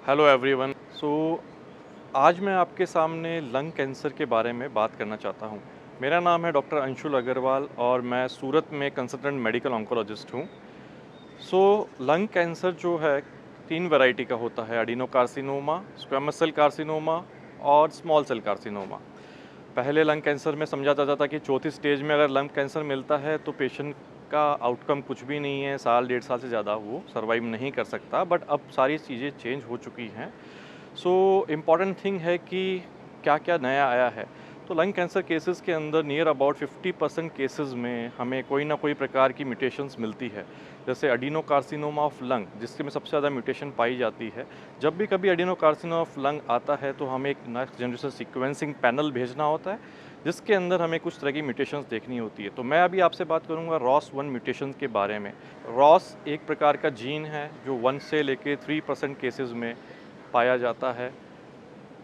Hello everyone. आज मैं आपके सामने लंग कैंसर के बारे में बात करना चाहता हूँ। मेरा नाम है डॉक्टर अंशुल अग्रवाल और मैं सूरत में कंसल्टेंट मेडिकल ऑन्कोलॉजिस्ट हूँ। लंग कैंसर जो है 3 वैरायटी का होता है, एडिनोकार्सिनोमा, स्क्वेमस सेल कार्सिनोमा और स्मॉल सेल कार्सिनोमा। पहले लंग कैंसर में समझा जाता था कि चौथी स्टेज में अगर लंग कैंसर मिलता है तो पेशेंट का आउटकम कुछ भी नहीं है, साल 1.5 साल से ज़्यादा वो सर्वाइव नहीं कर सकता। बट अब सारी चीज़ें चेंज हो चुकी हैं। इम्पॉर्टेंट थिंग है कि क्या-क्या नया आया है। तो लंग कैंसर केसेस के अंदर नियर अबाउट 50% केसेस में हमें कोई ना कोई प्रकार की म्यूटेशंस मिलती है। जैसे एडिनोकार्सिनोमा ऑफ लंग, जिसके में सबसे ज़्यादा म्यूटेशन पाई जाती है। जब भी कभी एडिनोकार्सिनोमा ऑफ लंग आता है तो हमें एक नेक्स्ट जनरेशन सीक्वेंसिंग पैनल भेजना होता है, जिसके अंदर हमें कुछ तरह की म्यूटेशंस देखनी होती है। तो मैं अभी आपसे बात करूँगा रॉस1 म्यूटेशन के बारे में। रॉस एक प्रकार का जीन है जो 1 से लेके 3% केसेस में पाया जाता है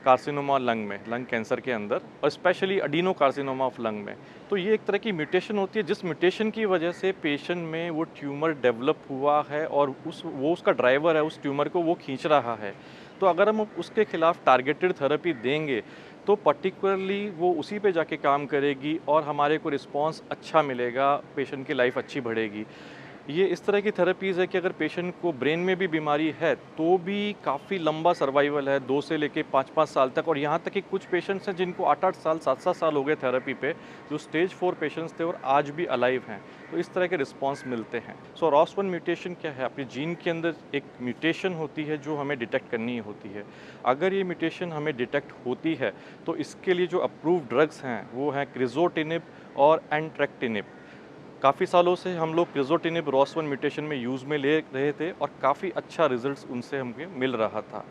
कार्सिनोमा लंग में, लंग कैंसर के अंदर, और specially adeno carcinoma of lung में। तो ये एक तरह की म्यूटेशन होती है जिस म्यूटेशन की वजह से पेशेंट में वो ट्यूमर डेवलप हुआ है और उसका ड्राइवर है, उस ट्यूमर को वो खींच रहा है। तो अगर हम उसके खिलाफ टारगेटेड थेरेपी देंगे तो पर्टिकुलरली वो उसी पे जाके काम करेगी और हमारे को रिस्पॉन्स अच्छा मिलेगा, पेशेंट की लाइफ अच्छी बढ़ेगी। ये इस तरह की थेरेपीज़ है कि अगर पेशेंट को ब्रेन में भी बीमारी है तो भी काफ़ी लंबा सर्वाइवल है, 2 से लेके 5-5 साल तक। और यहाँ तक कि कुछ पेशेंट्स हैं जिनको 8-8 साल, 7-7 साल हो गए थेरेपी पे, जो स्टेज 4 पेशेंट्स थे और आज भी अलाइव हैं। तो इस तरह के रिस्पॉन्स मिलते हैं। रॉस1 म्यूटेशन क्या है? आपके जीन के अंदर एक म्यूटेशन होती है जो हमें डिटेक्ट करनी होती है। अगर ये म्यूटेशन हमें डिटेक्ट होती है तो इसके लिए जो अप्रूव्ड ड्रग्स हैं वो हैं क्रिजोटिनिब और एंट्रेक्टिनिब। काफ़ी सालों से हम लोग क्रिजोटिनिब रॉस1 म्यूटेशन में यूज़ में ले रहे थे और काफ़ी अच्छा रिजल्ट्स उनसे हमें मिल रहा था।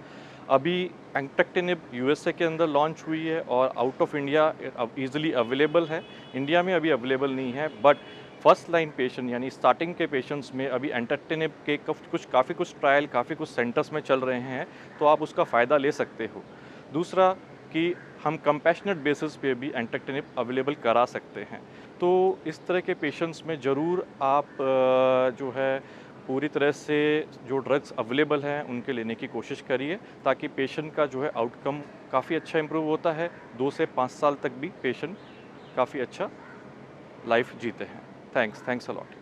अभी एंट्रेक्टिनिब यूएसए के अंदर लॉन्च हुई है और आउट ऑफ इंडिया अब ईज़िली अवेलेबल है। इंडिया में अभी अवेलेबल नहीं है, बट फर्स्ट लाइन पेशेंट यानी स्टार्टिंग के पेशेंट्स में अभी एंट्रेक्टिनिब के काफ़ी कुछ ट्रायल, काफ़ी कुछ सेंटर्स में चल रहे हैं, तो आप उसका फ़ायदा ले सकते हो। दूसरा कि हम कंपैशनेट बेसिस पे भी एंट्रेक्टिनिब अवेलेबल करा सकते हैं। तो इस तरह के पेशेंट्स में ज़रूर आप जो है पूरी तरह से जो ड्रग्स अवेलेबल हैं उनके लेने की कोशिश करिए, ताकि पेशेंट का जो है आउटकम काफ़ी अच्छा इम्प्रूव होता है। 2 से 5 साल तक भी पेशेंट काफ़ी अच्छा लाइफ जीते हैं। Thanks a lot.